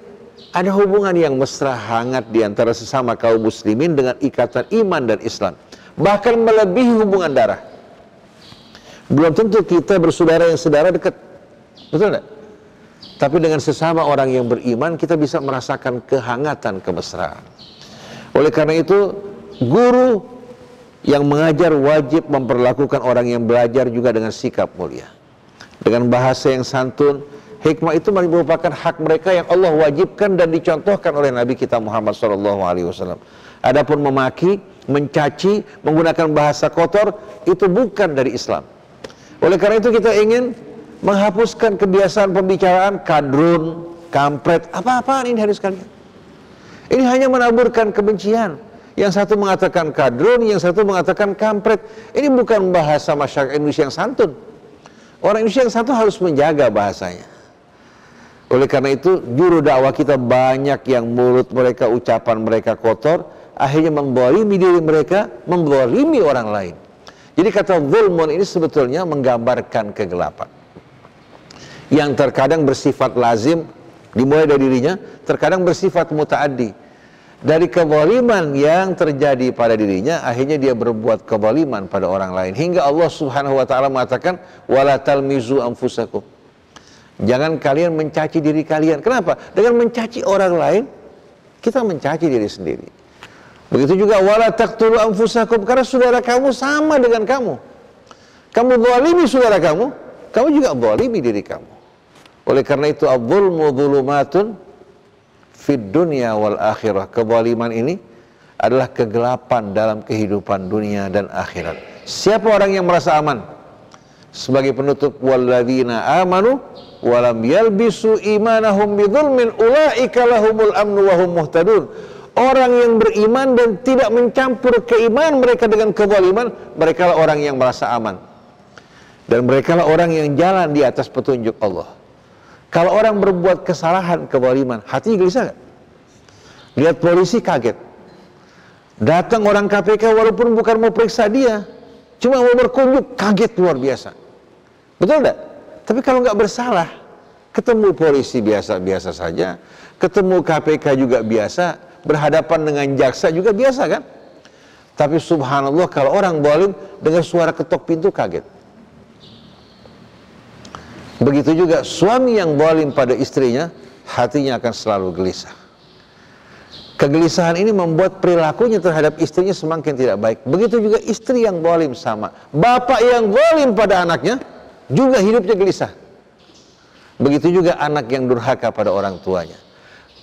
ada hubungan yang mesra hangat di antara sesama kaum muslimin dengan ikatan iman dan Islam. Bahkan melebihi hubungan darah. Belum tentu kita bersaudara yang saudara dekat. Betul enggak? Tapi dengan sesama orang yang beriman kita bisa merasakan kehangatan, kemesraan. Oleh karena itu, guru yang mengajar wajib memperlakukan orang yang belajar juga dengan sikap mulia, dengan bahasa yang santun. Hikmah itu merupakan hak mereka yang Allah wajibkan dan dicontohkan oleh Nabi kita Muhammad SAW. Adapun memaki, mencaci, menggunakan bahasa kotor, itu bukan dari Islam. Oleh karena itu kita ingin menghapuskan kebiasaan pembicaraan kadrun, kampret, apa-apaan ini hari sekalian. Ini hanya menaburkan kebencian. Yang satu mengatakan kadrun, yang satu mengatakan kampret. Ini bukan bahasa masyarakat Indonesia yang santun. Orang Indonesia yang santun harus menjaga bahasanya. Oleh karena itu, juru dakwah kita banyak yang mulut mereka, ucapan mereka kotor, akhirnya membolimi diri mereka, membolimi orang lain. Jadi kata zulmun ini sebetulnya menggambarkan kegelapan yang terkadang bersifat lazim, dimulai dari dirinya, terkadang bersifat mutaaddi. Dari kezaliman yang terjadi pada dirinya, akhirnya dia berbuat kezaliman pada orang lain. Hingga Allah Subhanahu wa taala mengatakan, "Wala talmizu anfusakum." Jangan kalian mencaci diri kalian. Kenapa? Dengan mencaci orang lain, kita mencaci diri sendiri. Begitu juga wala taqtulu anfusakum, karena saudara kamu sama dengan kamu. Kamu zalimi saudara kamu, kamu juga zalimi diri kamu. Oleh karena itu, adz-dzulmu dzulumatun fid dunya wal akhirah. Kezaliman ini adalah kegelapan dalam kehidupan dunia dan akhirat. Siapa orang yang merasa aman? Sebagai penutup, walladzina amanu walam yalbisu imanahum bidzulmin ulaika lahumul amnu wa hum muhtadun. Orang yang beriman dan tidak mencampur keimanan mereka dengan kezaliman, mereka lah orang yang merasa aman. Dan mereka lah orang yang jalan di atas petunjuk Allah. Kalau orang berbuat kesalahan, kezaliman, hatinya gelisah gak? Lihat polisi kaget. Datang orang KPK walaupun bukan mau periksa dia, cuma mau berkunjung, kaget luar biasa. Betul enggak? Tapi kalau nggak bersalah, ketemu polisi biasa-biasa saja, ketemu KPK juga biasa, berhadapan dengan jaksa juga biasa kan? Tapi subhanallah kalau orang zalim dengar suara ketok pintu kaget. Begitu juga suami yang zalim pada istrinya, hatinya akan selalu gelisah. Kegelisahan ini membuat perilakunya terhadap istrinya semakin tidak baik. Begitu juga istri yang zalim sama. Bapak yang zalim pada anaknya juga hidupnya gelisah. Begitu juga anak yang durhaka pada orang tuanya.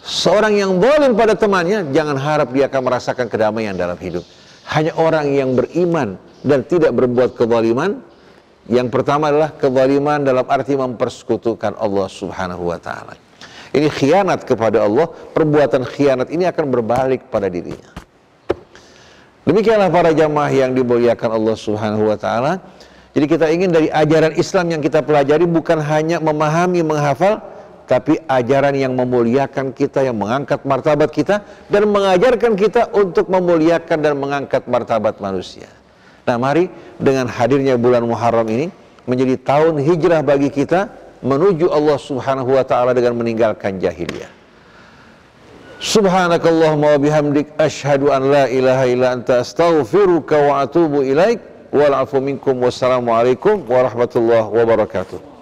Seorang yang zalim pada temannya, jangan harap dia akan merasakan kedamaian dalam hidup. Hanya orang yang beriman dan tidak berbuat kezaliman. Yang pertama adalah kezaliman dalam arti mempersekutukan Allah Subhanahu wa taala. Ini khianat kepada Allah. Perbuatan khianat ini akan berbalik pada dirinya. Demikianlah para jamaah yang dimuliakan Allah Subhanahu wa taala. Jadi kita ingin dari ajaran Islam yang kita pelajari bukan hanya memahami, menghafal, tapi ajaran yang memuliakan kita, yang mengangkat martabat kita, dan mengajarkan kita untuk memuliakan dan mengangkat martabat manusia. Nah mari dengan hadirnya bulan Muharram ini menjadi tahun hijrah bagi kita menuju Allah Subhanahu wa ta'ala dengan meninggalkan jahiliyah. Subhanakallahumma wa bihamdik asyhadu an la ilaha illa anta astaghfiruka wa atubu ilaik. Wal afu minkum, wassalamualaikum warahmatullahi wabarakatuh.